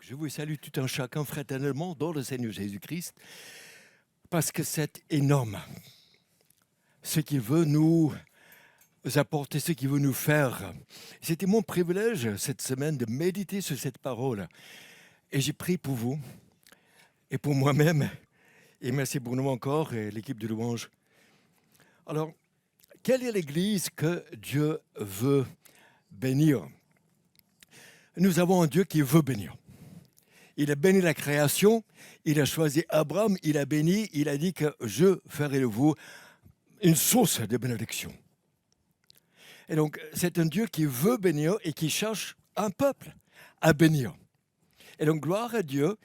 Donc, je vous salue tout un chacun fraternellement dans le Seigneur Jésus-Christ, parce que c'est énorme ce qu'il veut nous apporter, ce qu'il veut nous faire. C'était mon privilège cette semaine de méditer sur cette parole. Et j'ai prié pour vous et pour moi-même. Et merci Bruno encore et l'équipe de louange. Alors, quelle est l'Église que Dieu veut bénir? Nous avons un Dieu qui veut bénir. Il a béni la création, il a choisi Abraham, il a béni, il a dit que je ferai de vous une source de bénédiction. Et donc, c'est un Dieu qui veut bénir et qui cherche un peuple à bénir. Et donc, gloire à Dieu,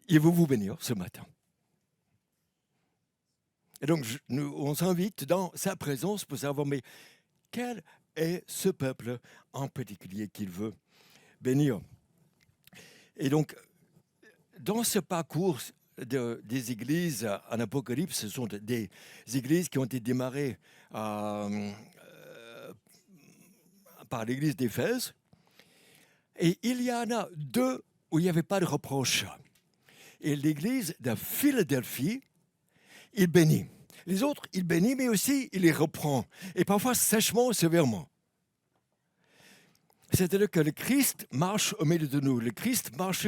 il veut vous bénir ce matin. Et donc, on s'invite dans sa présence pour savoir, mais quel est ce peuple en particulier qu'il veut bénir? Et donc, dans ce parcours des églises en Apocalypse, ce sont des églises qui ont été démarrées par l'église d'Éphèse. Et il y en a deux où il n'y avait pas de reproche. Et l'église de Philadelphie, il bénit. Les autres, il bénit, mais aussi il les reprend. Et parfois sèchement, sévèrement. C'est-à-dire que le Christ marche au milieu de nous. Le Christ marche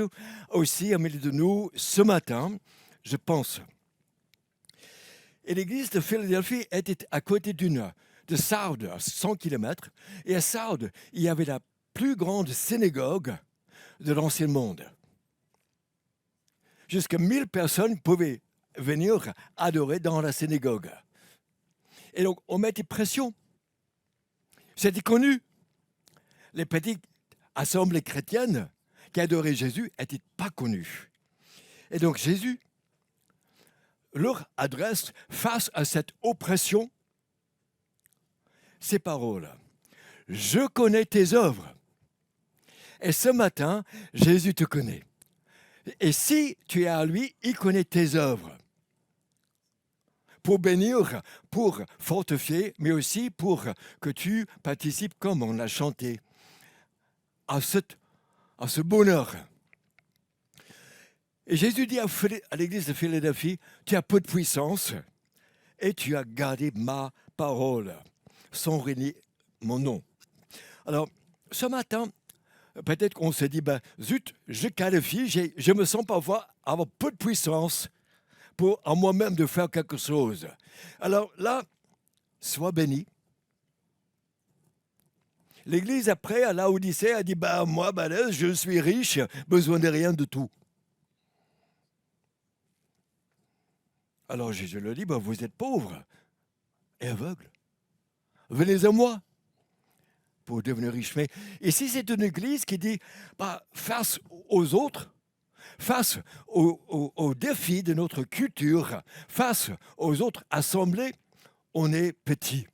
aussi au milieu de nous ce matin, je pense. Et l'église de Philadelphie était à côté de Sardes, à 100 km. Et à Sardes, il y avait la plus grande synagogue de l'Ancien Monde. Jusqu'à 1000 personnes pouvaient venir adorer dans la synagogue. Et donc, on mettait pression. C'était connu. Les petites assemblées chrétiennes qui adoraient Jésus n'étaient pas connues. Et donc Jésus leur adresse face à cette oppression ces paroles. Je connais tes œuvres. Et ce matin, Jésus te connaît. Et si tu es à lui, il connaît tes œuvres. Pour bénir, pour fortifier, mais aussi pour que tu participes, comme on l'a chanté, à ce bonheur. Et Jésus dit à l'église de Philadelphie, tu as peu de puissance et tu as gardé ma parole sans renier mon nom. Alors, ce matin, peut-être qu'on se dit, zut, je qualifie, je me sens parfois avoir peu de puissance pour en moi-même de faire quelque chose. Alors là, sois béni. L'Église, après, à Laodicée, a dit, moi, je suis riche, besoin de rien de tout. Alors Jésus leur dit, vous êtes pauvres et aveugles. Venez à moi pour devenir riche. Mais ici, c'est une Église qui dit, face aux autres, face aux défis de notre culture, face aux autres assemblées, on est petit.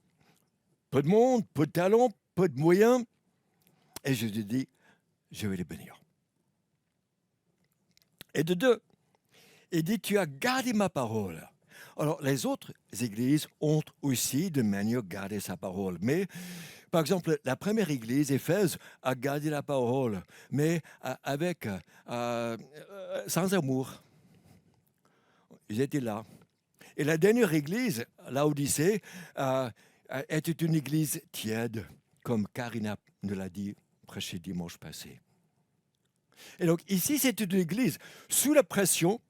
Peu de monde, peu de talent, peu de moyens. Et Jésus dit, je vais les bénir. Et de deux, il dit, tu as gardé ma parole. Alors, les autres églises ont aussi de manière gardé sa parole. Mais, par exemple, la première église, Éphèse, a gardé la parole, mais sans amour. Ils étaient là. Et la dernière église, Laodicée, était une église tiède, comme Karina nous l'a dit, prêché dimanche passé. Et donc, ici, c'est une église sous la pression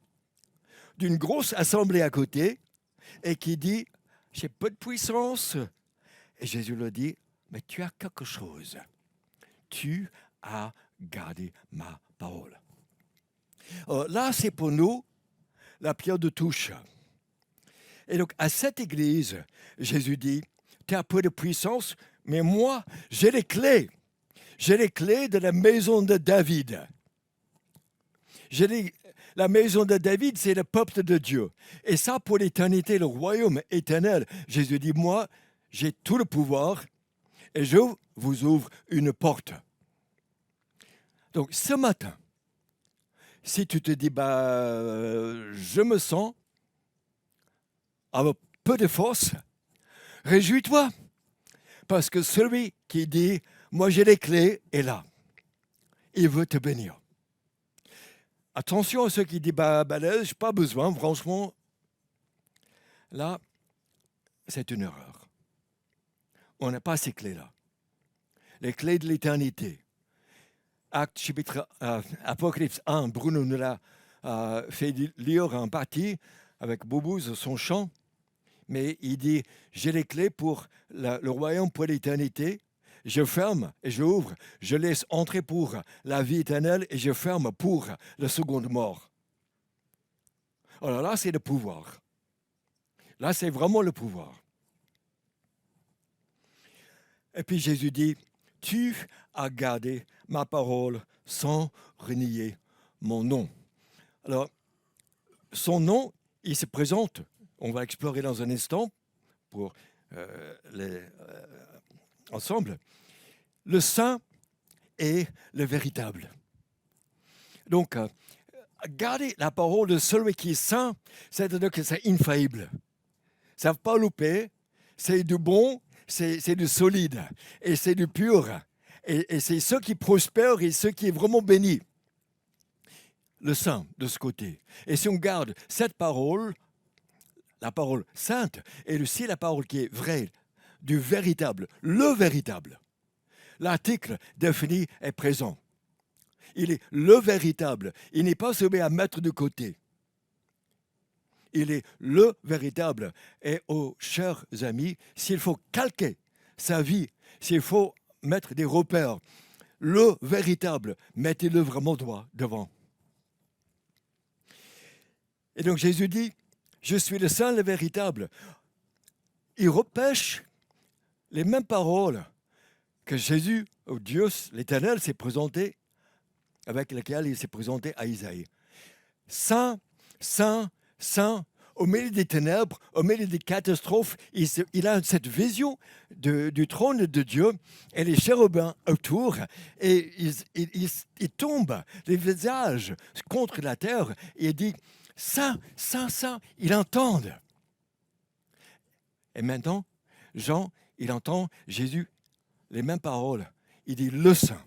d'une grosse assemblée à côté et qui dit, j'ai peu de puissance. Et Jésus leur dit, mais tu as quelque chose. Tu as gardé ma parole. Alors, là, c'est pour nous la pierre de touche. Et donc, à cette église, Jésus dit, tu as peu de puissance, mais moi, j'ai les clés. J'ai les clés de la maison de David. La maison de David, c'est le peuple de Dieu. Et ça, pour l'éternité, le royaume éternel. Jésus dit, moi, j'ai tout le pouvoir et je vous ouvre une porte. Donc, ce matin, si tu te dis, je me sens avec peu de force, réjouis-toi. Parce que celui qui dit, moi j'ai les clés, est là. Il veut te bénir. Attention à ceux qui disent, là, je n'ai pas besoin, franchement. Là, c'est une erreur. On n'a pas ces clés-là. Les clés de l'éternité. Acte chapitre Apocalypse 1, Bruno nous l'a fait lire en partie avec Boubouz, son chant. Mais il dit, j'ai les clés pour le royaume pour l'éternité. Je ferme et je ouvre. Je laisse entrer pour la vie éternelle et je ferme pour la seconde mort. Alors là, c'est le pouvoir. Là, c'est vraiment le pouvoir. Et puis Jésus dit, tu as gardé ma parole sans renier mon nom. Alors, son nom, il se présente, on va explorer dans un instant pour ensemble, le saint et le véritable. Donc, garder la parole de celui qui est saint, c'est-à-dire que c'est infaillible. Ça ne va pas louper, c'est du bon, c'est du solide, et c'est du pur. Et c'est ceux qui prospèrent et ceux qui est vraiment béni. Le saint de ce côté. Et si on garde cette parole, la parole sainte, et aussi la parole qui est vraie, du véritable, le véritable. L'article défini est présent. Il est le véritable. Il n'est pas celui à mettre de côté. Il est le véritable. Et aux chers amis, s'il faut calquer sa vie, s'il faut mettre des repères, le véritable, mettez-le vraiment droit devant. Et donc Jésus dit, je suis le saint, le véritable. Il repêche les mêmes paroles que Jésus, ou Dieu, l'Éternel, s'est présenté, avec lesquelles il s'est présenté à Isaïe. Saint, saint, saint, au milieu des ténèbres, au milieu des catastrophes, il a cette vision du trône de Dieu et les chérubins autour, et il tombe les visages contre la terre et il dit, saint, saint, saint, ils entendent. Et maintenant, Jean, il entend Jésus, les mêmes paroles. Il dit le saint.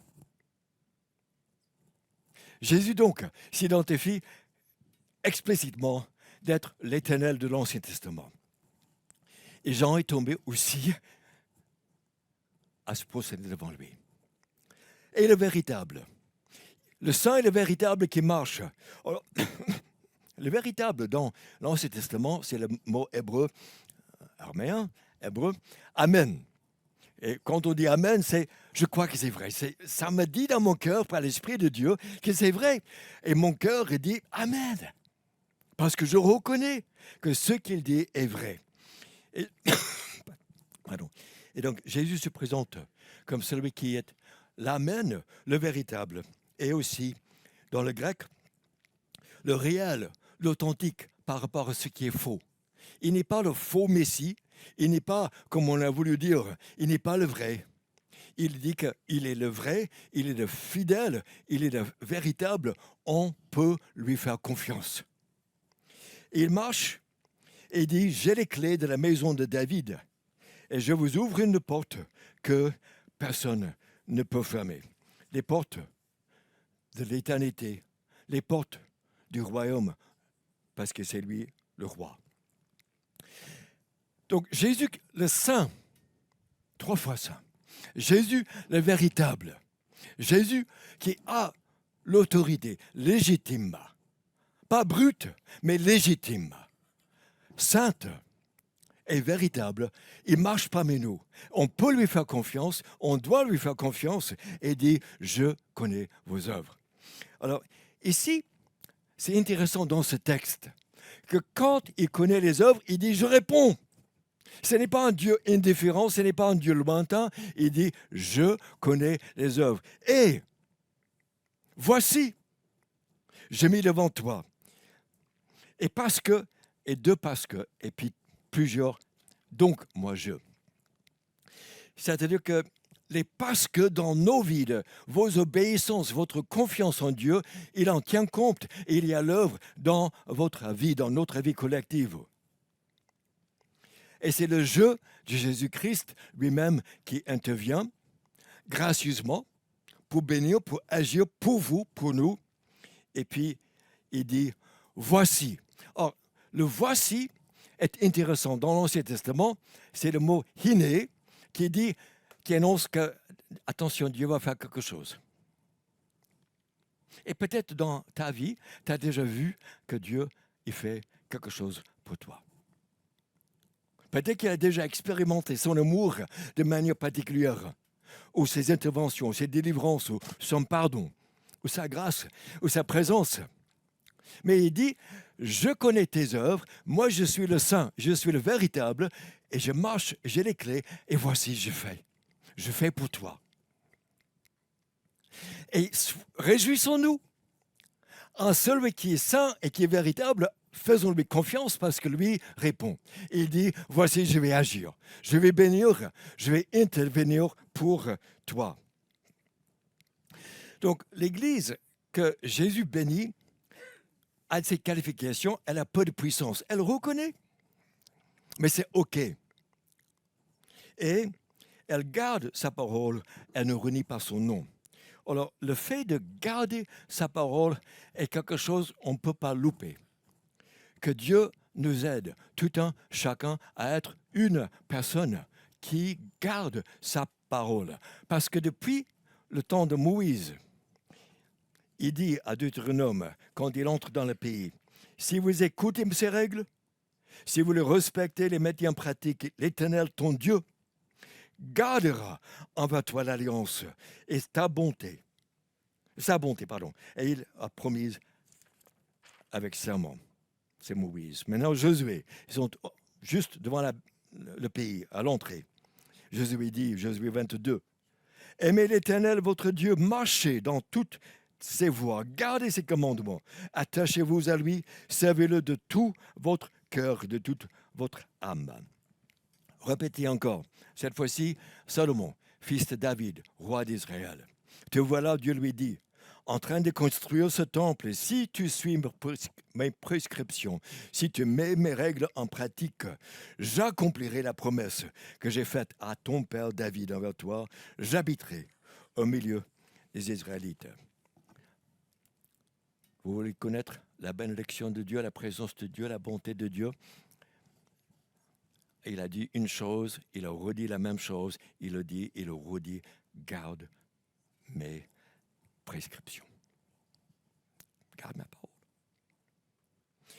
Jésus donc s'identifie explicitement d'être l'Éternel de l'Ancien Testament. Et Jean est tombé aussi à se procéder devant lui. Et le véritable. Le saint et le véritable qui marche. Alors, le véritable dans l'Ancien Testament, c'est le mot hébreu, araméen, hébreu, amen. Et quand on dit amen, c'est je crois que c'est vrai. Ça me dit dans mon cœur, par l'Esprit de Dieu, que c'est vrai. Et mon cœur dit amen. Parce que je reconnais que ce qu'il dit est vrai. Et, pardon. Et donc, Jésus se présente comme celui qui est l'amen, le véritable. Et aussi, dans le grec, le réel, l'authentique par rapport à ce qui est faux. Il n'est pas le faux Messie, il n'est pas, comme on a voulu dire, il n'est pas le vrai. Il dit qu'il est le vrai, il est le fidèle, il est le véritable, on peut lui faire confiance. Il marche et dit, j'ai les clés de la maison de David et je vous ouvre une porte que personne ne peut fermer. Les portes de l'éternité, les portes du royaume, parce que c'est lui le roi. Donc Jésus, le saint, 3 fois saint. Jésus, le véritable. Jésus qui a l'autorité légitime. Pas brute, mais légitime. Sainte et véritable. Il marche parmi nous. On peut lui faire confiance, on doit lui faire confiance et dire « Je connais vos œuvres ». Alors, ici, c'est intéressant dans ce texte que quand il connaît les œuvres, il dit « Je réponds ». Ce n'est pas un Dieu indifférent, ce n'est pas un Dieu lointain. Il dit, je connais les œuvres. Et voici, j'ai mis devant toi. Et parce que, et deux parce que, et puis plusieurs, donc moi je. C'est-à-dire que les parce que dans nos vies, vos obéissances, votre confiance en Dieu, il en tient compte. Et il y a l'œuvre dans votre vie, dans notre vie collective. Et c'est le jeu de Jésus-Christ lui-même qui intervient gracieusement pour bénir, pour agir pour vous, pour nous. Et puis, il dit « voici ». Or, le « voici » est intéressant. Dans l'Ancien Testament, c'est le mot « hine » qui annonce que, attention, Dieu va faire quelque chose. Et peut-être dans ta vie, tu as déjà vu que Dieu il fait quelque chose pour toi. Peut-être qu'il a déjà expérimenté son amour de manière particulière, ou ses interventions, ses délivrances, ou son pardon, ou sa grâce, ou sa présence. Mais il dit, je connais tes œuvres, moi je suis le saint, je suis le véritable, et je marche, j'ai les clés, et voici, je fais pour toi. Et réjouissons-nous en celui qui est saint et qui est véritable, faisons-lui confiance parce que lui répond. Il dit, voici, je vais agir, je vais bénir, je vais intervenir pour toi. Donc, l'Église que Jésus bénit a ses qualifications, elle a peu de puissance, elle reconnaît, mais c'est OK. Et elle garde sa parole, elle ne renie pas son nom. Alors, le fait de garder sa parole est quelque chose qu'on ne peut pas louper. Que Dieu nous aide, tout un chacun, à être une personne qui garde sa parole. Parce que depuis le temps de Moïse, il dit à Deutéronome, quand il entre dans le pays, « Si vous écoutez ces règles, si vous les respectez, les mettez en pratique, l'Éternel, ton Dieu, gardera envers toi l'alliance et sa bonté, et il a promis avec serment. » C'est Moïse. Maintenant, Josué, ils sont juste devant le pays, à l'entrée. Josué dit, Josué 22, « Aimez l'Éternel, votre Dieu, marchez dans toutes ses voies, gardez ses commandements, attachez-vous à lui, servez-le de tout votre cœur, de toute votre âme. » Répétez encore, cette fois-ci, Salomon, fils de David, roi d'Israël. Te voilà, Dieu lui dit, en train de construire ce temple, si tu suis mes prescriptions, si tu mets mes règles en pratique, j'accomplirai la promesse que j'ai faite à ton père David envers toi, j'habiterai au milieu des Israélites. Vous voulez connaître la bénédiction de Dieu, la présence de Dieu, la bonté de Dieu? Il a dit une chose, il a redit la même chose, il le dit, il le redit, garde mes prescriptions. Garde ma parole.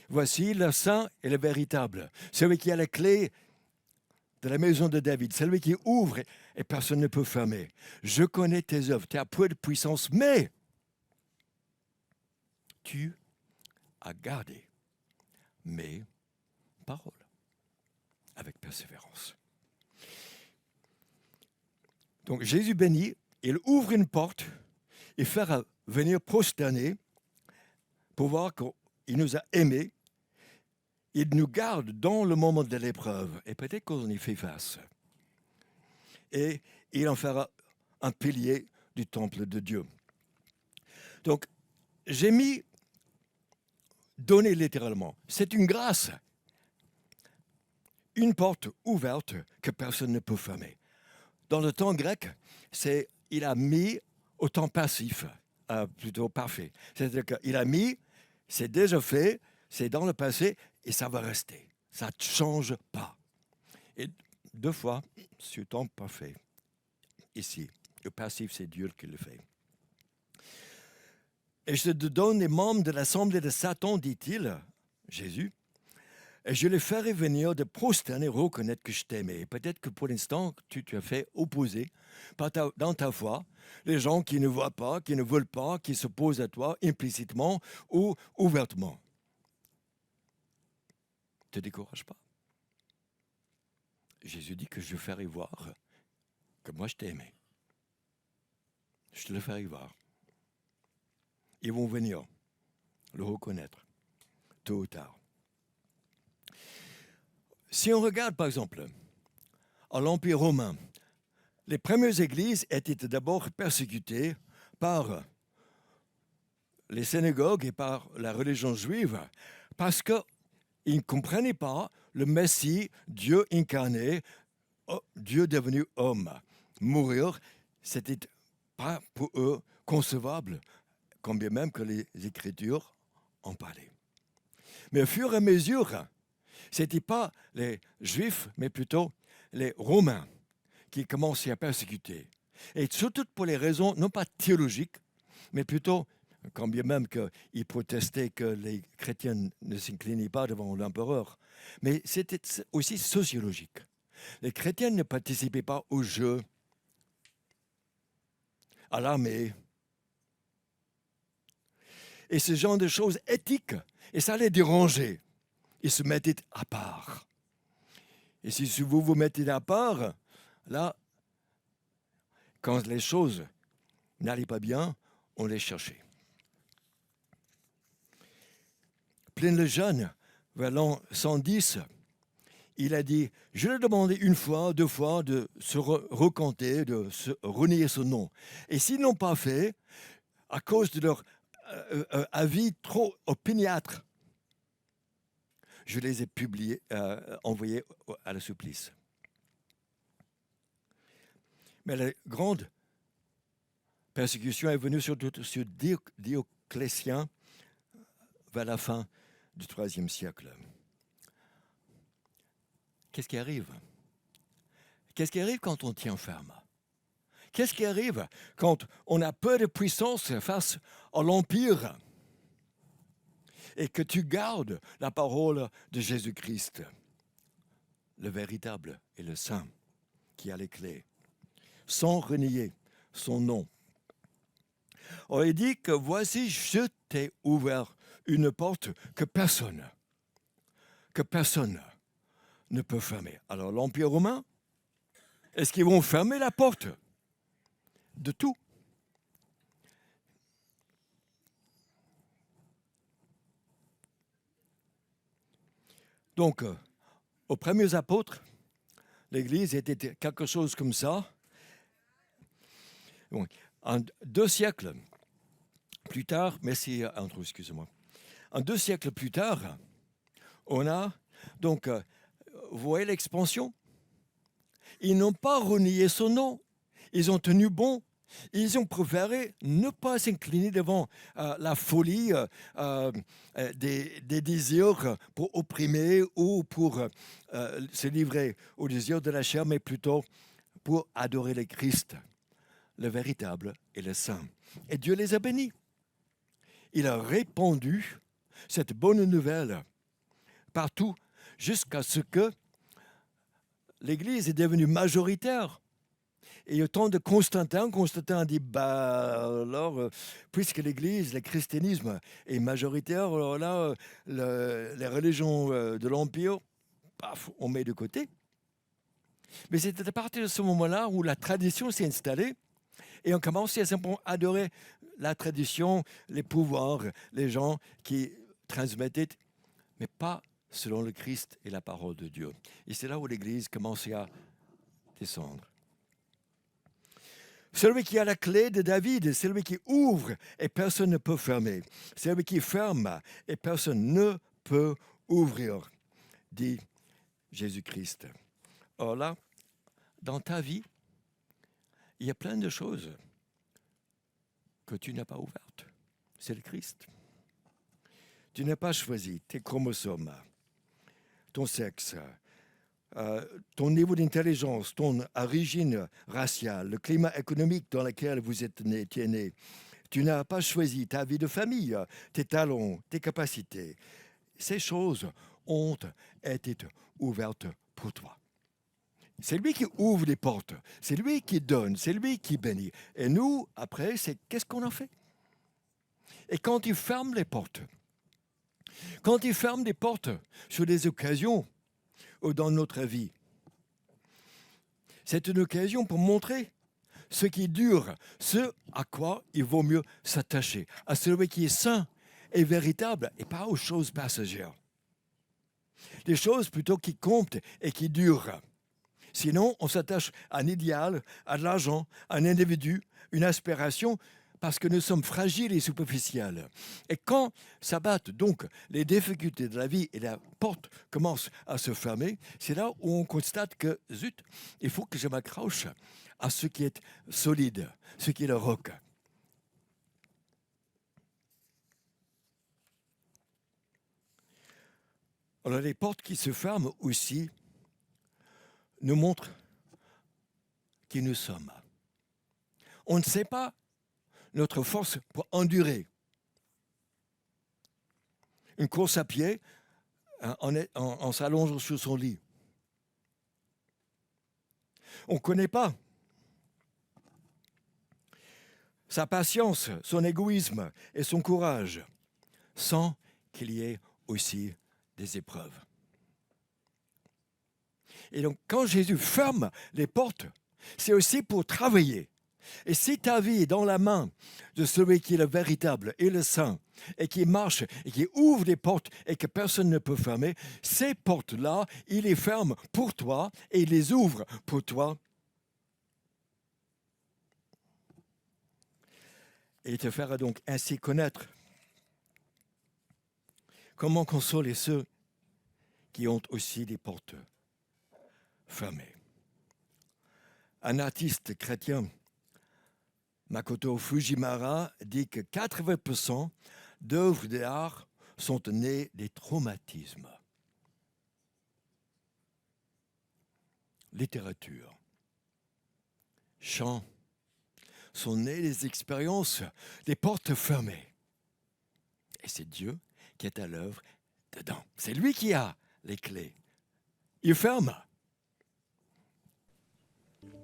Voici le saint et le véritable, celui qui a la clé de la maison de David, celui qui ouvre et personne ne peut fermer. Je connais tes œuvres, tu as peu de puissance, mais tu as gardé mes paroles avec persévérance. Donc Jésus bénit, il ouvre une porte et fait venir prosterner pour voir qu'il nous a aimés. Il nous garde dans le moment de l'épreuve et peut-être qu'on y fait face. Et il en fera un pilier du temple de Dieu. Donc, j'ai mis donner littéralement. C'est une grâce. Une porte ouverte que personne ne peut fermer. Dans le temps grec, il a mis au temps passif, plutôt parfait. C'est-à-dire qu'il a mis, c'est déjà fait, c'est dans le passé et ça va rester. Ça ne change pas. Et deux fois, ce temps parfait. Ici, le passif, c'est Dieu qui le fait. Et je te donne les membres de l'assemblée de Satan, dit-il, Jésus, et je les ferai venir de prosterner et reconnaître que je t'aimais. Peut-être que pour l'instant, tu as fait opposer dans ta foi les gens qui ne voient pas, qui ne veulent pas, qui s'opposent à toi implicitement ou ouvertement. Ne te décourage pas. Jésus dit que je ferai voir que moi je t'ai aimé. Je te le ferai voir. Ils vont venir le reconnaître, tôt ou tard. Si on regarde, par exemple, à l'Empire romain, les premières églises étaient d'abord persécutées par les synagogues et par la religion juive parce qu'ils ne comprenaient pas le Messie, Dieu incarné, Dieu devenu homme. Mourir, c'était pas pour eux concevable, quand bien même que les Écritures en parler. Mais au fur et à mesure, ce n'était pas les Juifs, mais plutôt les Romains qui commençaient à persécuter. Et surtout pour les raisons non pas théologiques, mais plutôt, quand bien même qu'ils protestaient que les chrétiens ne s'inclinaient pas devant l'empereur, mais c'était aussi sociologique. Les chrétiens ne participaient pas au jeu, à l'armée, et ce genre de choses éthiques, et ça les dérangeait. Ils se mettaient à part. Et si vous vous mettez à part, là, quand les choses n'allaient pas bien, on les cherchait. Pline le Jeune, vers l'an 110, il a dit, je lui ai demandé une fois, deux fois de se recanter, de se renier son nom. Et s'ils n'ont pas fait, à cause de leur avis trop opiniâtre, je les ai envoyés à la supplice. Mais la grande persécution est venue surtout sur Dioclétien vers la fin du IIIe siècle. Qu'est-ce qui arrive? Qu'est-ce qui arrive quand on tient ferme? Qu'est-ce qui arrive quand on a peu de puissance face à l'Empire et que tu gardes la parole de Jésus-Christ, le véritable et le saint, qui a les clés, sans renier son nom? On a dit que voici, je t'ai ouvert une porte que personne ne peut fermer. Alors l'Empire romain, est-ce qu'ils vont fermer la porte de tout? Donc, aux premiers apôtres, l'Église était quelque chose comme ça. Bon, en 2 siècles plus tard, merci Andrew, excusez-moi. En 2 siècles plus tard, on a donc, vous voyez l'expansion? Ils n'ont pas renié son nom. Ils ont tenu bon. Ils ont préféré ne pas s'incliner devant la folie des désirs pour opprimer ou pour se livrer aux désirs de la chair, mais plutôt pour adorer le Christ, le véritable et le saint. Et Dieu les a bénis. Il a répandu cette bonne nouvelle partout jusqu'à ce que l'Église est devenue majoritaire. Et au temps de Constantin a dit, alors, puisque l'Église, le christianisme est majoritaire, alors là, les religions de l'Empire, paf, on met de côté. Mais c'était à partir de ce moment-là où la tradition s'est installée et on commençait à simplement adorer la tradition, les pouvoirs, les gens qui transmettaient, mais pas selon le Christ et la parole de Dieu. Et c'est là où l'Église commençait à descendre. Celui qui a la clé de David, celui qui ouvre et personne ne peut fermer. Celui qui ferme et personne ne peut ouvrir, dit Jésus-Christ. Or là, dans ta vie, il y a plein de choses que tu n'as pas ouvertes. C'est le Christ. Tu n'as pas choisi tes chromosomes, ton sexe, ton niveau d'intelligence, ton origine raciale, le climat économique dans lequel vous êtes né. Tu n'as pas choisi ta vie de famille, tes talents, tes capacités. Ces choses ont été ouvertes pour toi. C'est lui qui ouvre les portes, c'est lui qui donne, c'est lui qui bénit. Et nous, après, c'est qu'est-ce qu'on en fait? Et quand il ferme les portes, quand il ferme des portes sur des occasions ou dans notre vie, c'est une occasion pour montrer ce qui dure, ce à quoi il vaut mieux s'attacher, à celui qui est saint et véritable et pas aux choses passagères. Les choses plutôt qui comptent et qui durent. Sinon, on s'attache à un idéal, à de l'argent, à un individu, une aspiration, parce que nous sommes fragiles et superficiels. Et quand s'abattent donc les difficultés de la vie et la porte commence à se fermer, c'est là où on constate que, zut, il faut que je m'accroche à ce qui est solide, ce qui est le roc. Alors les portes qui se ferment aussi nous montrent qui nous sommes. On ne sait pas notre force pour endurer une course à pied en s'allongeant sur son lit. On ne connaît pas sa patience, son égoïsme et son courage, sans qu'il y ait aussi des épreuves. Et donc, quand Jésus ferme les portes, c'est aussi pour travailler. Et si ta vie est dans la main de celui qui est le véritable et le saint, et qui marche et qui ouvre les portes et que personne ne peut fermer, ces portes-là, il les ferme pour toi et il les ouvre pour toi. Et il te fera donc ainsi connaître comment consoler ceux qui ont aussi des portes fermées. Un artiste chrétien, Makoto Fujimara, dit que 80% d'œuvres d'art sont nées des traumatismes. Littérature, chant, sont nées des expériences, des portes fermées. Et c'est Dieu qui est à l'œuvre dedans. C'est lui qui a les clés. Il ferme.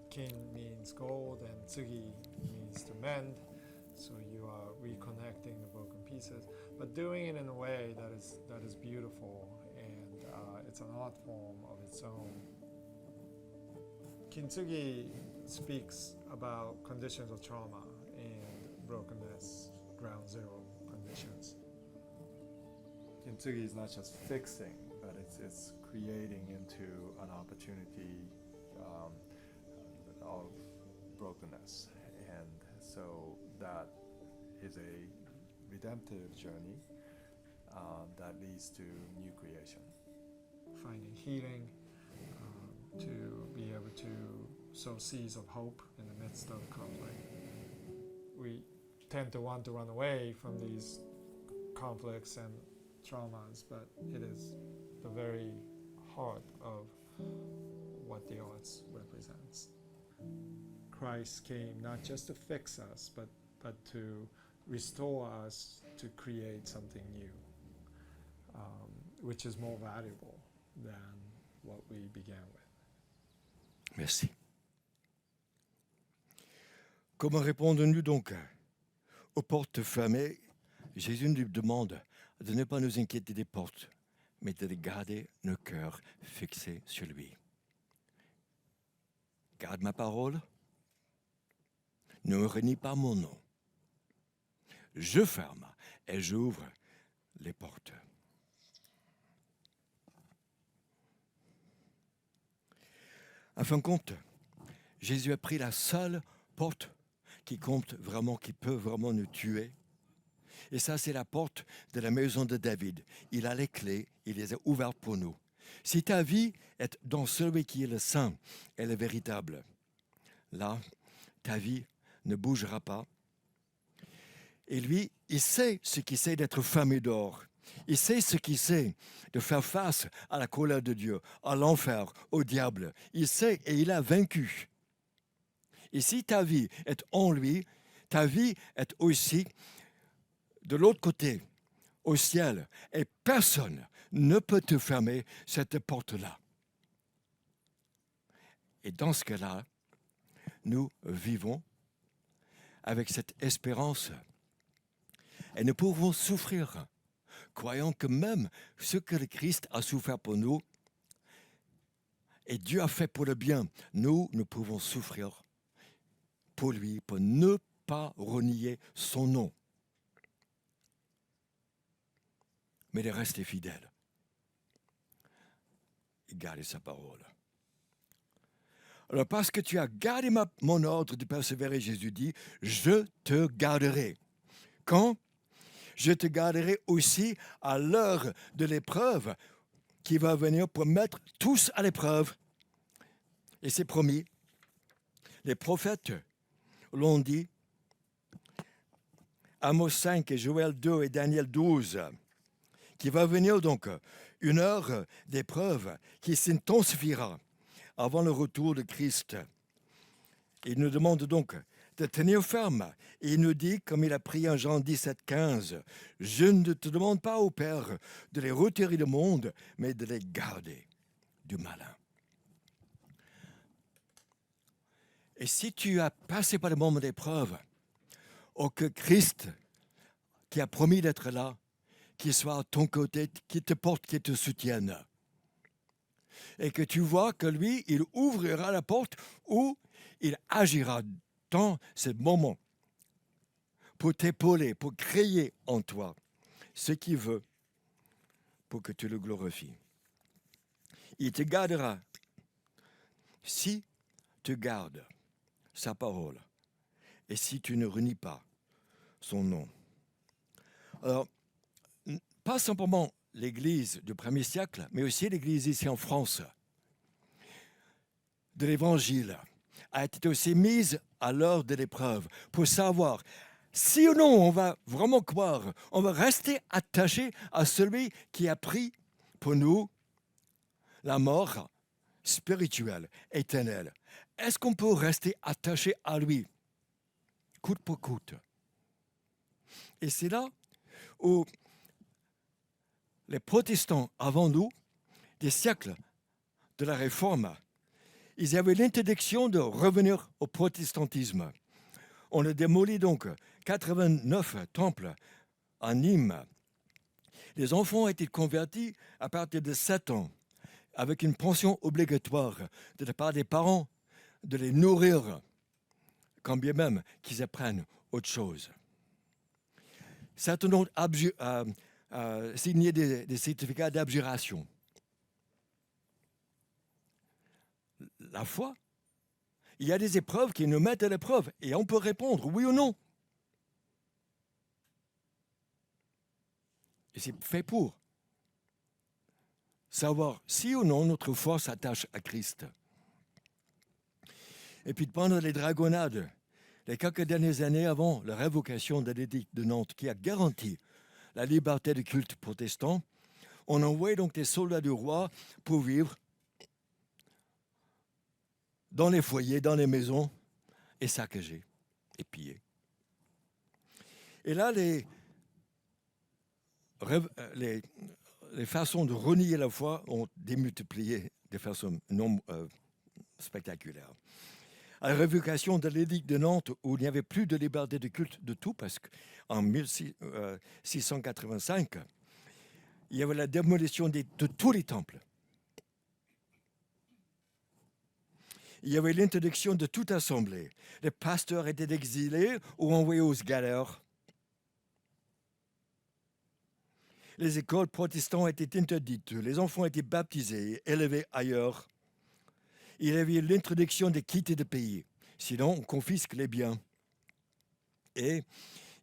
Kin means gold and tsugi means to mend. So you are reconnecting the broken pieces, but doing it in a way that is beautiful, and it's an art form of its own. Kintsugi speaks about conditions of trauma and brokenness, ground zero conditions. Kintsugi is not just fixing, but it's creating into an opportunity of brokenness. And so that is a redemptive journey that leads to new creation. Finding healing, to be able to sow seeds of hope in the midst of conflict. We tend to want to run away from these conflicts and traumas, but it is the very heart of what the arts represents. Christ came not just to fix us, but to restore us, to create something new, which is more valuable than what we began with. Merci. Comment répondons-nous donc aux portes fermées? Jésus nous demande de ne pas nous inquiéter des portes, mais de garder nos cœurs fixés sur lui. Garde ma parole, ne renie pas mon nom. Je ferme et j'ouvre les portes. En fin de compte, Jésus a pris la seule porte qui compte vraiment, qui peut vraiment nous tuer. Et ça, c'est la porte de la maison de David. Il a les clés, il les a ouvertes pour nous. Si ta vie est dans celui qui est le saint et le véritable, là, ta vie ne bougera pas. Et lui, il sait ce qu'il sait d'être fermé dehors. Il sait ce qu'il sait de faire face à la colère de Dieu, à l'enfer, au diable. Il sait et il a vaincu. Et si ta vie est en lui, ta vie est aussi de l'autre côté, au ciel. Et personne ne peut te fermer cette porte-là. Et dans ce cas-là, nous vivons avec cette espérance. Et nous pouvons souffrir, croyant que même ce que le Christ a souffert pour nous, et Dieu a fait pour le bien, nous pouvons souffrir pour lui, pour ne pas renier son nom. Mais il reste fidèle. Il garde sa parole. Alors, parce que tu as gardé mon ordre de persévérer, Jésus dit, je te garderai. Quand? Je te garderai aussi à l'heure de l'épreuve qui va venir pour mettre tous à l'épreuve. Et c'est promis. Les prophètes l'ont dit. Amos 5 et Joël 2 et Daniel 12. qu'il va venir donc une heure d'épreuve qui s'intensifiera avant le retour de Christ. Il nous demande donc de tenir ferme. Et il nous dit, comme il a prié en Jean 17, 15, « Je ne te demande pas, ô Père, de les retirer du monde, mais de les garder du malin. » Et si tu as passé par le moment d'épreuve, oh que Christ, qui a promis d'être là, qu'il soit à ton côté, qu'il te porte, qu'il te soutienne. Et que tu vois que lui, il ouvrira la porte où il agira dans ce moment pour t'épauler, pour créer en toi ce qu'il veut pour que tu le glorifies. Il te gardera si tu gardes sa parole et si tu ne renies pas son nom. Alors, pas simplement l'Église du 1er siècle, mais aussi l'Église ici en France de l'Évangile a été aussi mise à l'heure de l'épreuve pour savoir si ou non on va vraiment croire, on va rester attaché à celui qui a pris pour nous la mort spirituelle, éternelle. Est-ce qu'on peut rester attaché à lui, coûte pour coûte? Et c'est là où les protestants avant nous, des siècles de la Réforme, ils avaient l'interdiction de revenir au protestantisme. On a démoli donc 89 temples en Nîmes. Les enfants ont été convertis à partir de 7 ans, avec une pension obligatoire de la part des parents de les nourrir, quand bien même qu'ils apprennent autre chose. Certains ont signé des certificats d'abjuration. La foi, il y a des épreuves qui nous mettent à l'épreuve et on peut répondre oui ou non. Et c'est fait pour savoir si ou non notre foi s'attache à Christ. Et puis pendant les dragonnades, les quelques dernières années avant la révocation de l'édicte de Nantes qui a garanti la liberté de culte protestant, on envoyait donc des soldats du roi pour vivre dans les foyers, dans les maisons, et saccager, et piller. Et là, les façons de renier la foi ont démultiplié de façon non spectaculaire. À la révocation de l'édicte de Nantes, où il n'y avait plus de liberté de culte de tout, parce qu'en 1685, il y avait la démolition de tous les temples. Il y avait l'interdiction de toute assemblée. Les pasteurs étaient exilés ou envoyés aux galères. Les écoles protestantes étaient interdites. Les enfants étaient baptisés, élevés ailleurs. Il y avait l'interdiction de quitter le pays. Sinon, on confisque les biens. Et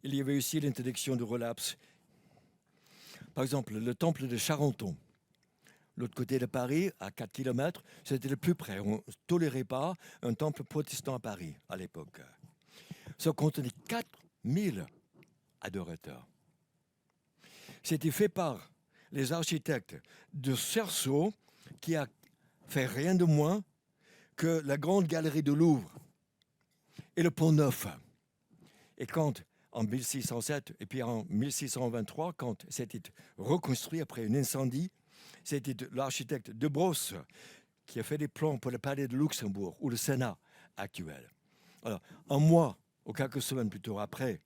il y avait aussi l'interdiction de relapse. Par exemple, le temple de Charenton, l'autre côté de Paris, à 4 km, c'était le plus près. On ne tolérait pas un temple protestant à Paris à l'époque. Ça contenait 4000 adorateurs. C'était fait par les architectes de Cerceau, qui a fait rien de moins que la grande galerie de Louvre et le Pont Neuf. Et quand, en 1607 et puis en 1623, quand c'était reconstruit après un incendie, c'était l'architecte de Brosse qui a fait des plans pour le palais de Luxembourg ou le Sénat actuel. Alors, un mois ou quelques semaines plus tôt après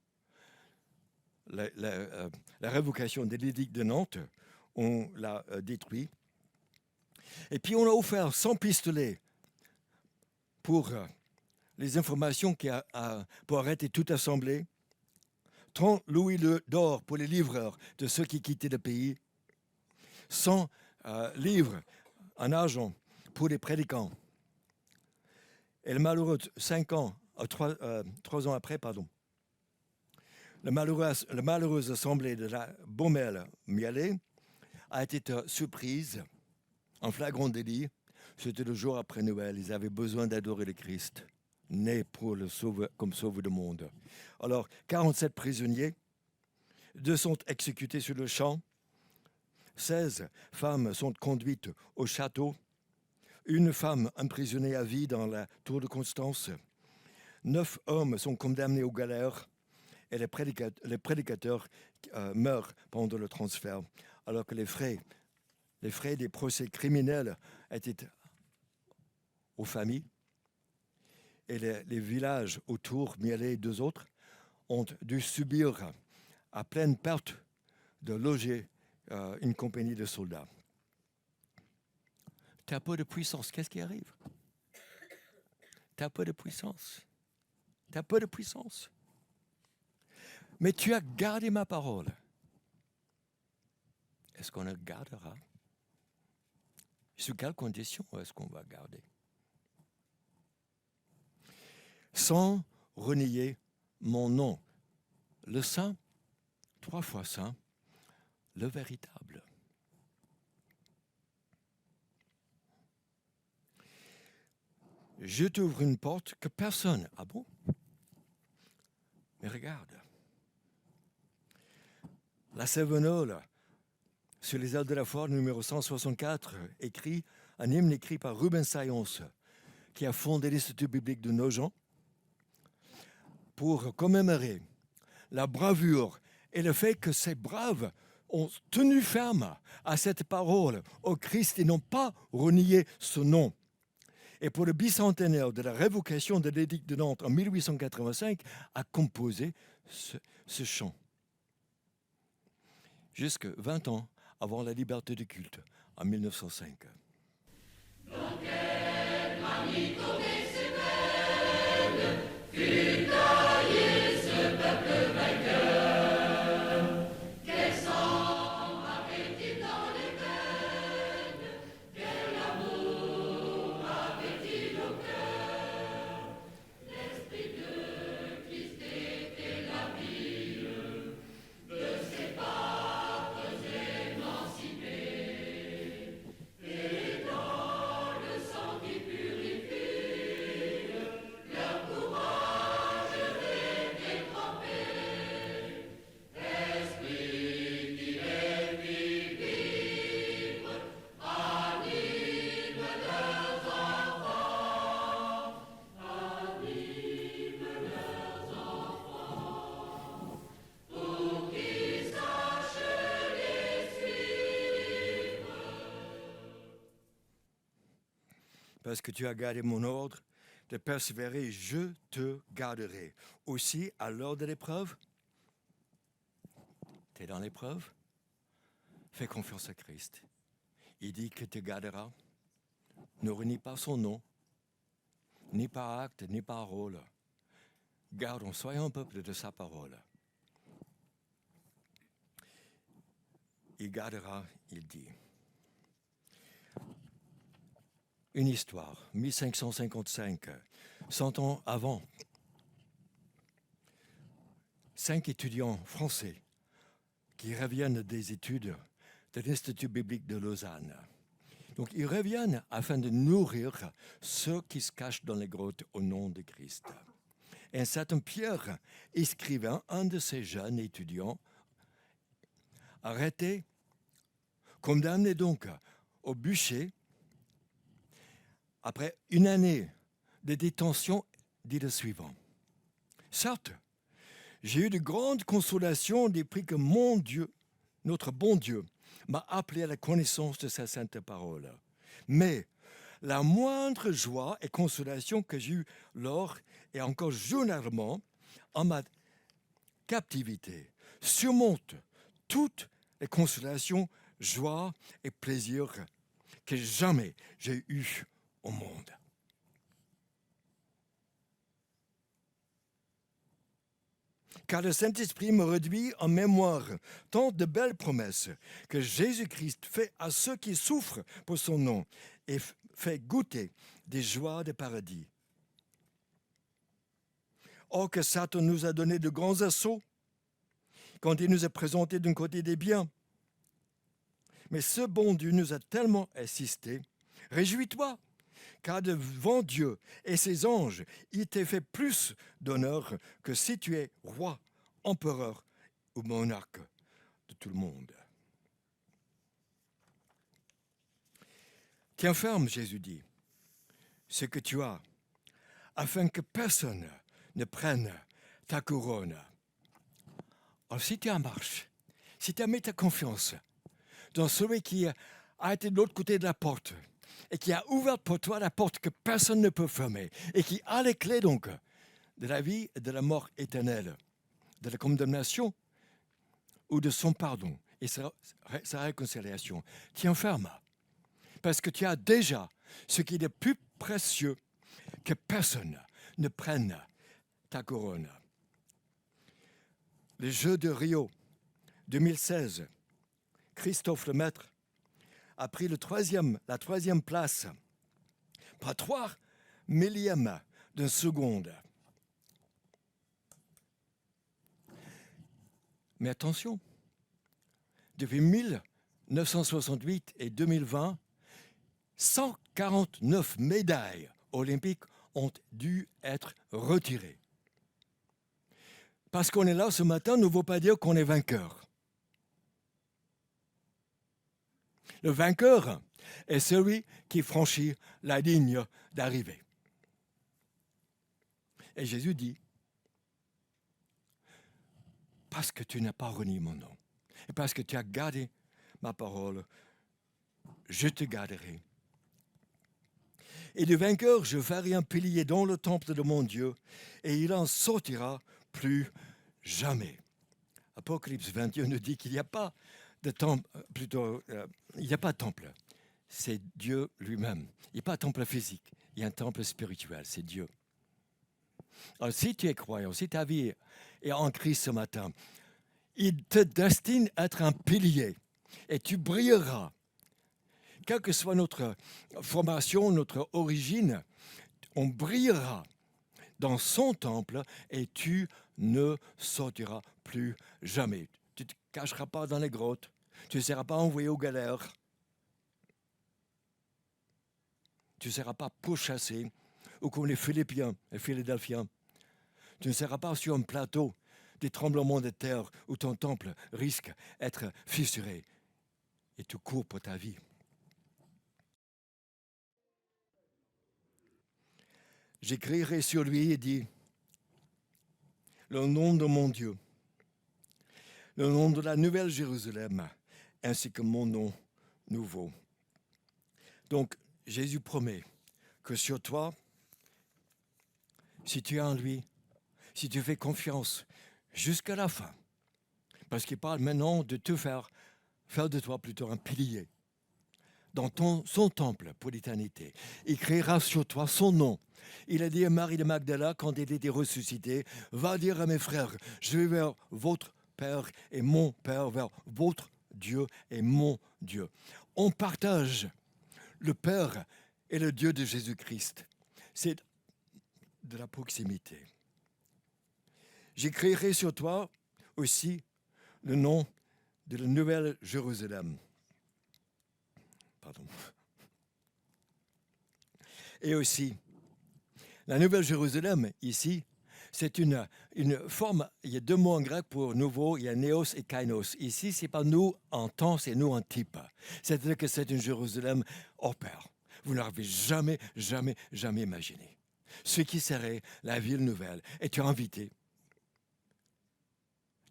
la révocation de l'édicte de Nantes, on l'a détruit. Et puis on a offert 100 pistolets pour les informations pour arrêter toute assemblée, 30 louis d'or pour les livreurs de ceux qui quittaient le pays, 100 livres en argent pour les prédicants. Et le malheureux 3 ans après, la malheureuse assemblée de la Baumelle-Mialet a été surprise en flagrant délit. C'était le jour après Noël. Ils avaient besoin d'adorer le Christ, né pour comme sauveur du monde. Alors, 47 prisonniers, 2 sont exécutés sur le champ, 16 femmes sont conduites au château, une femme emprisonnée à vie dans la tour de Constance, 9 hommes sont condamnés aux galères et les prédicateurs meurent pendant le transfert, alors que les frais des procès criminels étaient aux familles et les villages autour, Mirelet et 2 autres, ont dû subir à pleine perte de loger une compagnie de soldats. Tu as peu de puissance, qu'est-ce qui arrive? Tu as peu de puissance. Tu as peu de puissance. Mais tu as gardé ma parole. Est-ce qu'on la gardera? Sous quelles conditions est-ce qu'on va garder? Sans renier mon nom. Le saint, 3 fois saint, le véritable. Je t'ouvre une porte que personne... Ah bon? Mais regarde. La Cévenole, sur les ailes de la foi, numéro 164, un hymne écrit par Rubens Sayons, qui a fondé l'Institut biblique de Nogent, pour commémorer la bravoure et le fait que ces braves ont tenu ferme à cette parole au Christ et n'ont pas renié ce nom. Et pour le bicentenaire de la révocation de l'édicte de Nantes en 1885, a composé ce chant. Jusque 20 ans avant la liberté de culte, en 1905. Parce que tu as gardé mon ordre de persévérer, je te garderai. Aussi, à l'heure de l'épreuve, tu es dans l'épreuve, fais confiance à Christ. Il dit que te gardera. Ne renie pas son nom, ni par acte, ni par parole. Gardons, soyons un peuple de sa parole. Il gardera, il dit. Une histoire, 1555, 100 ans avant. 5 étudiants français qui reviennent des études de l'Institut biblique de Lausanne. Donc, ils reviennent afin de nourrir ceux qui se cachent dans les grottes au nom de Christ. Et un certain Pierre, écrivain, un de ces jeunes étudiants, arrêté, condamné donc au bûcher. Après une année de détention, dit le suivant. Certes, j'ai eu de grandes consolations depuis que mon Dieu, notre bon Dieu, m'a appelé à la connaissance de sa sainte parole. Mais la moindre joie et consolation que j'ai eue lors et encore journalement en ma captivité surmonte toutes les consolations, joies et plaisirs que jamais j'ai eus au monde. Car le Saint-Esprit me réduit en mémoire tant de belles promesses que Jésus-Christ fait à ceux qui souffrent pour son nom et fait goûter des joies de paradis. Or que Satan nous a donné de grands assauts quand il nous a présenté d'un côté des biens. Mais ce bon Dieu nous a tellement assistés. Réjouis-toi, car devant Dieu et ses anges, il t'est fait plus d'honneur que si tu es roi, empereur ou monarque de tout le monde. Tiens ferme, Jésus dit, ce que tu as, afin que personne ne prenne ta couronne. Alors si tu es en marche, si tu as mis ta confiance dans celui qui a été de l'autre côté de la porte et qui a ouvert pour toi la porte que personne ne peut fermer et qui a les clés donc de la vie et de la mort éternelle, de la condamnation ou de son pardon et sa réconciliation, tiens ferme parce que tu as déjà ce qui est le plus précieux, que personne ne prenne ta couronne. Les Jeux de Rio 2016, Christophe Lemaître a pris la troisième place par 3 millièmes d'une seconde. Mais attention, depuis 1968 et 2020, 149 médailles olympiques ont dû être retirées. Parce qu'on est là ce matin ne veut pas dire qu'on est vainqueur. Le vainqueur est celui qui franchit la ligne d'arrivée. Et Jésus dit, parce que tu n'as pas renié mon nom, et parce que tu as gardé ma parole, je te garderai. Et le vainqueur, je ferai un pilier dans le temple de mon Dieu, et il en sortira plus jamais. Apocalypse 21 nous dit qu'il n'y a pas de temple, il n'y a pas de temple. C'est Dieu lui-même. Il n'y a pas de temple physique, il y a un temple spirituel, c'est Dieu. Alors si tu es croyant, si ta vie est en Christ ce matin, il te destine à être un pilier et tu brilleras. Quelle que soit notre formation, notre origine, on brillera dans son temple et tu ne sortiras plus jamais. Tu ne te cacheras pas dans les grottes, tu ne seras pas envoyé aux galères, tu ne seras pas pourchassé, ou comme les Philippiens et Philadelphiens. Tu ne seras pas sur un plateau des tremblements de terre où ton temple risque d'être fissuré et tu cours pour ta vie. J'écrirai sur lui et dit, le nom de mon Dieu, le nom de la nouvelle Jérusalem, ainsi que mon nom nouveau. Donc, Jésus promet que sur toi, si tu es en lui, si tu fais confiance jusqu'à la fin, parce qu'il parle maintenant de te faire de toi plutôt un pilier dans son temple pour l'éternité. Il créera sur toi son nom. Il a dit à Marie de Magdala, quand il était ressuscité, va dire à mes frères, je vais vers votre Père et mon Père, vers votre Dieu et mon Dieu. On partage le Père et le Dieu de Jésus-Christ. C'est de la proximité. J'écrirai sur toi aussi le nom de la nouvelle Jérusalem. Pardon. Et aussi, la nouvelle Jérusalem, ici, c'est une forme, il y a 2 mots en grec pour nouveau, il y a néos et kainos. Ici, ce n'est pas nous en temps, c'est nous en type. C'est-à-dire que c'est une Jérusalem hors pair. Vous n'avez jamais imaginé. Ce qui serait la ville nouvelle. Et tu es invité.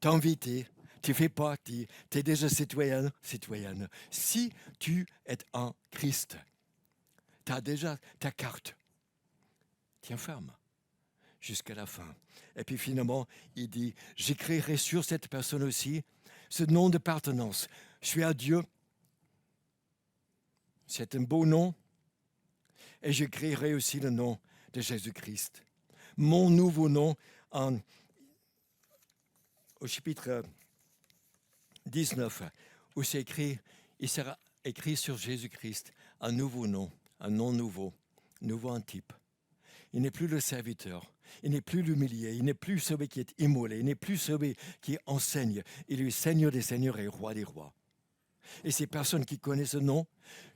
Tu es invité, tu fais partie, tu es déjà citoyenne. Si tu es en Christ, tu as déjà ta carte. Tiens ferme jusqu'à la fin. Et puis finalement, il dit, j'écrirai sur cette personne aussi ce nom d'appartenance. Je suis à Dieu. C'est un beau nom. Et j'écrirai aussi le nom de Jésus-Christ. Mon nouveau nom au chapitre 19, où c'est écrit, il sera écrit sur Jésus-Christ un nouveau nom, un nom nouveau en type. Il n'est plus le serviteur, il n'est plus l'humilié, il n'est plus celui qui est immolé, il n'est plus celui qui enseigne. Il est Seigneur des seigneurs et Roi des rois. Et ces personnes qui connaissent ce nom,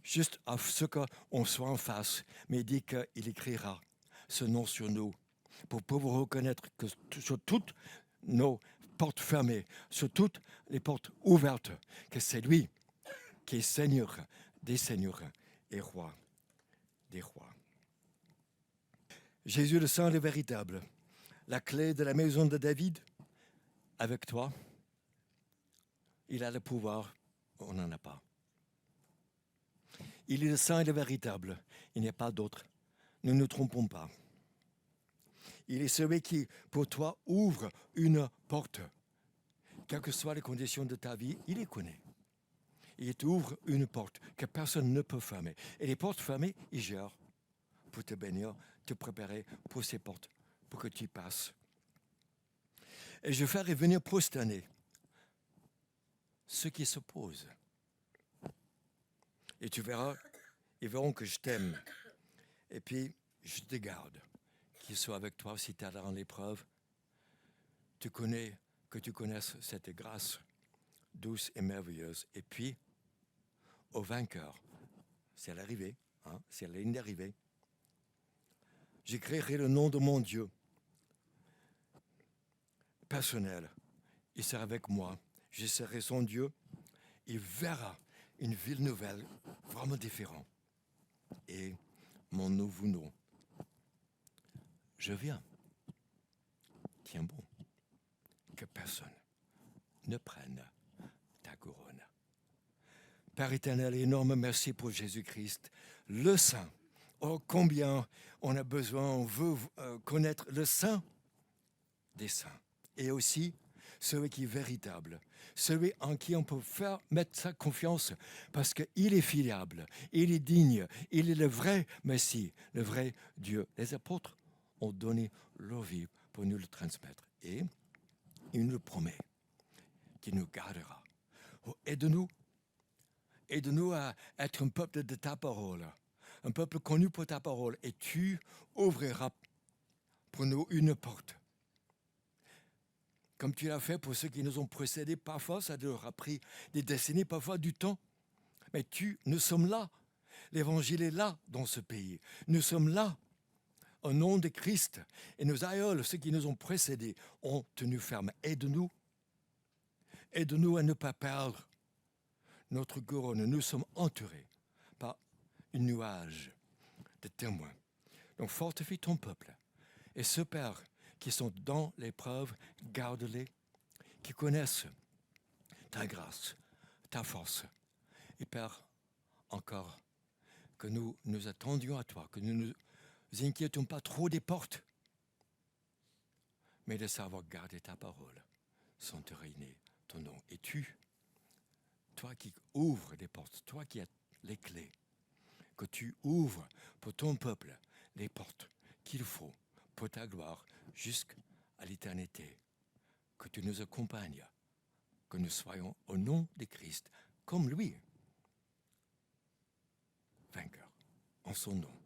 juste à ce qu'on soit en face, mais il dit qu'il écrira ce nom sur nous pour pouvoir reconnaître que sur toutes nos portes fermées, sur toutes les portes ouvertes, que c'est lui qui est Seigneur des seigneurs et roi des rois. Jésus le Saint, le véritable, la clé de la maison de David, avec toi, il a le pouvoir, on n'en a pas. Il est le Saint et le véritable, il n'y a pas d'autre. Ne nous trompons pas. Il est celui qui, pour toi, ouvre une porte. Quelles que soient les conditions de ta vie, il les connaît. Il t'ouvre une porte que personne ne peut fermer. Et les portes fermées, il gère pour te bénir, te préparer pour ces portes, pour que tu passes. Et je ferai venir prosterner ceux qui s'opposent. Et tu verras, ils verront que je t'aime. Et puis, je te garde, qu'ils soient avec toi si tu es dans l'épreuve. Que tu connaisses cette grâce douce et merveilleuse. Et puis, au vainqueur, c'est l'arrivée, c'est la ligne d'arrivée. J'écrirai le nom de mon Dieu personnel. Il sera avec moi. Je serai son Dieu. Il verra une ville nouvelle, vraiment différente. Et mon nouveau nom. Je viens. Tiens bon. Que personne ne prenne ta couronne. Père éternel, énorme merci pour Jésus-Christ, le Saint. Oh, combien on a besoin, on veut connaître le Saint des saints. Et aussi celui qui est véritable, celui en qui on peut mettre sa confiance parce qu'il est fiable, il est digne, il est le vrai Messie, le vrai Dieu. Les apôtres ont donné leur vie pour nous le transmettre. Et il nous promet qu'il nous gardera. Oh, aide-nous à être un peuple de ta parole, un peuple connu pour ta parole. Et tu ouvriras pour nous une porte. Comme tu l'as fait pour ceux qui nous ont précédés, parfois ça leur a pris des décennies, parfois du temps. Mais nous sommes là. L'évangile est là dans ce pays. Nous sommes là au nom de Christ. Et nos aïeuls, ceux qui nous ont précédés, ont tenu ferme. Aide-nous à ne pas perdre notre couronne. Nous sommes entourés par un nuage de témoins. Donc fortifie ton peuple. Et ce Père qui sont dans l'épreuve, garde-les, qui connaissent ta grâce, ta force. Et Père, encore, que nous nous attendions à toi, que nous ne nous inquiétons pas trop des portes, mais de savoir garder ta parole, sans te régner ton nom. Et toi qui ouvres des portes, toi qui as les clés, que tu ouvres pour ton peuple les portes qu'il faut pour ta gloire jusqu'à l'éternité. Que tu nous accompagnes, que nous soyons au nom de Christ, comme lui, vainqueur, en son nom.